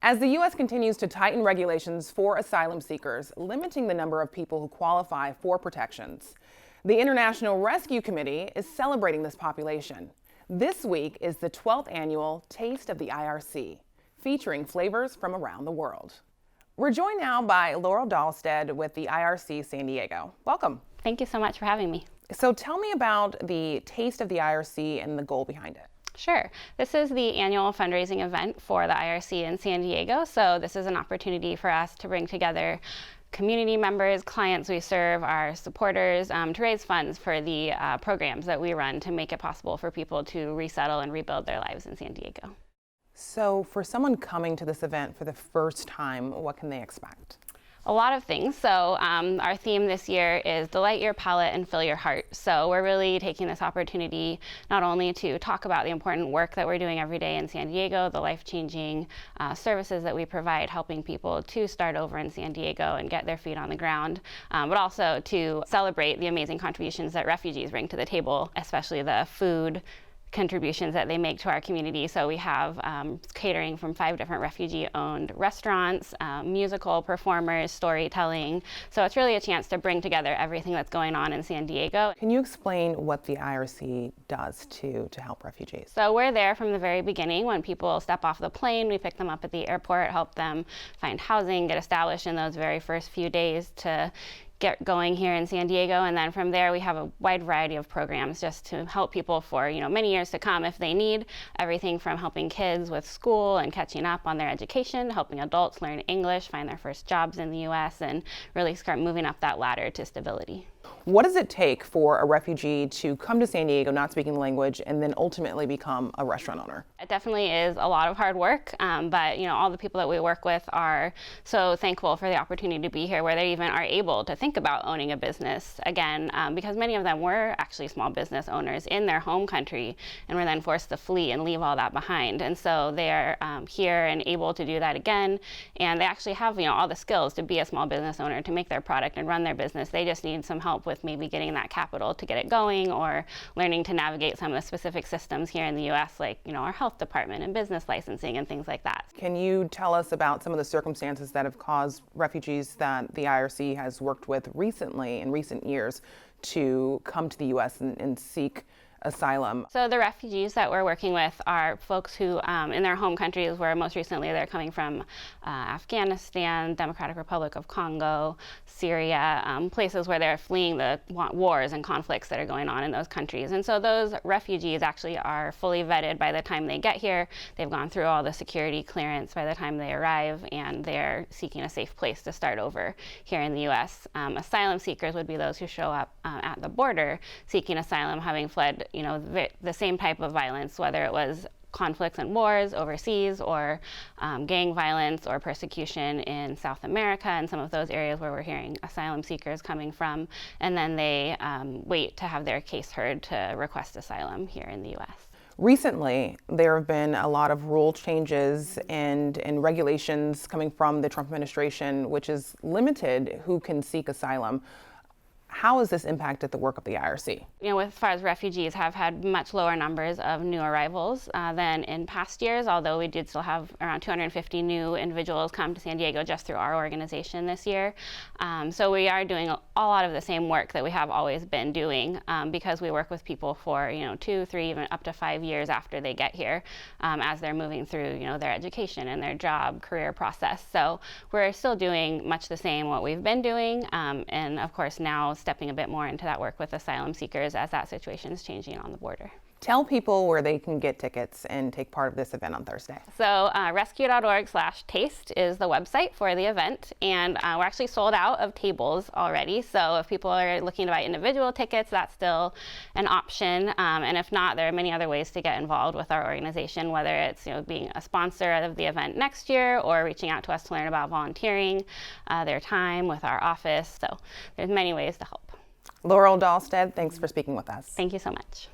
As the U.S. continues to tighten regulations for asylum seekers, limiting the number of people who qualify for protections, the International Rescue Committee is celebrating this population. This week is the 12th annual Taste of the IRC, featuring flavors from around the world. We're joined now by Laurel Dahlstead with the IRC San Diego. Welcome. Thank you so much for having me. So tell me about the Taste of the IRC and the goal behind it. Sure. This is the annual fundraising event for the IRC in San Diego. So this is an opportunity for us to bring together community members, clients we serve, our supporters, to raise funds for the programs that we run to make it possible for people to resettle and rebuild their lives in San Diego. So for someone coming to this event for the first time, what can they expect? A lot of things. So our theme this year is delight your palate and fill your heart. So we're really taking this opportunity not only to talk about the important work that we're doing every day in San Diego, the life-changing services that we provide, helping people to start over in San Diego and get their feet on the ground, but also to celebrate the amazing contributions that refugees bring to the table, especially the food contributions that they make to our community. So we have catering from 5 different refugee-owned restaurants, musical performers, storytelling. So it's really a chance to bring together everything that's going on in San Diego. Can you explain what the IRC does to help refugees? So we're there from the very beginning. When people step off the plane, we pick them up at the airport, help them find housing, get established in those very first few days to get going here in San Diego, and then from there we have a wide variety of programs just to help people for many years to come if they need. Everything from helping kids with school and catching up on their education, helping adults learn English, find their first jobs in the U.S., and really start moving up that ladder to stability. What does it take for a refugee to come to San Diego not speaking the language and then ultimately become a restaurant owner? It definitely is a lot of hard work, but all the people that we work with are so thankful for the opportunity to be here where they even are able to think about owning a business again, because many of them were actually small business owners in their home country and were then forced to flee and leave all that behind. And so they are here and able to do that again, and they actually have all the skills to be a small business owner, to make their product and run their business. They just need some help with maybe getting that capital to get it going, or learning to navigate some of the specific systems here in the U.S., like our health department and business licensing and things like that. Can you tell us about some of the circumstances that have caused refugees that the IRC has worked with recently, in recent years, to come to the U.S. and seek asylum? So the refugees that we're working with are folks who in their home countries, where most recently they're coming from Afghanistan, Democratic Republic of Congo, Syria, places where they're fleeing the wars and conflicts that are going on in those countries. And so those refugees actually are fully vetted by the time they get here. They've gone through all the security clearance by the time they arrive, and they're seeking a safe place to start over here in the U.S. Asylum seekers would be those who show up at the border seeking asylum, having fled the same type of violence, whether it was conflicts and wars overseas, or gang violence or persecution in South America and some of those areas where we're hearing asylum seekers coming from, and then they wait to have their case heard to request asylum here in the U.S. Recently, there have been a lot of rule changes and regulations coming from the Trump administration, which has limited who can seek asylum. How has this impacted the work of the IRC? As far as refugees have had much lower numbers of new arrivals than in past years, although we did still have around 250 new individuals come to San Diego just through our organization this year. So we are doing a lot of the same work that we have always been doing, because we work with people for 2, 3, even up to 5 years after they get here, as they're moving through their education and their job career process. So we're still doing much the same what we've been doing, and of course now stepping a bit more into that work with asylum seekers as that situation is changing on the border. Tell people where they can get tickets and take part of this event on Thursday. So rescue.org/taste is the website for the event, and we're actually sold out of tables already. So if people are looking to buy individual tickets, that's still an option. And if not, there are many other ways to get involved with our organization, whether it's being a sponsor of the event next year, or reaching out to us to learn about volunteering their time with our office. So there's many ways to help. Laurel Dahlstead, thanks for speaking with us. Thank you so much.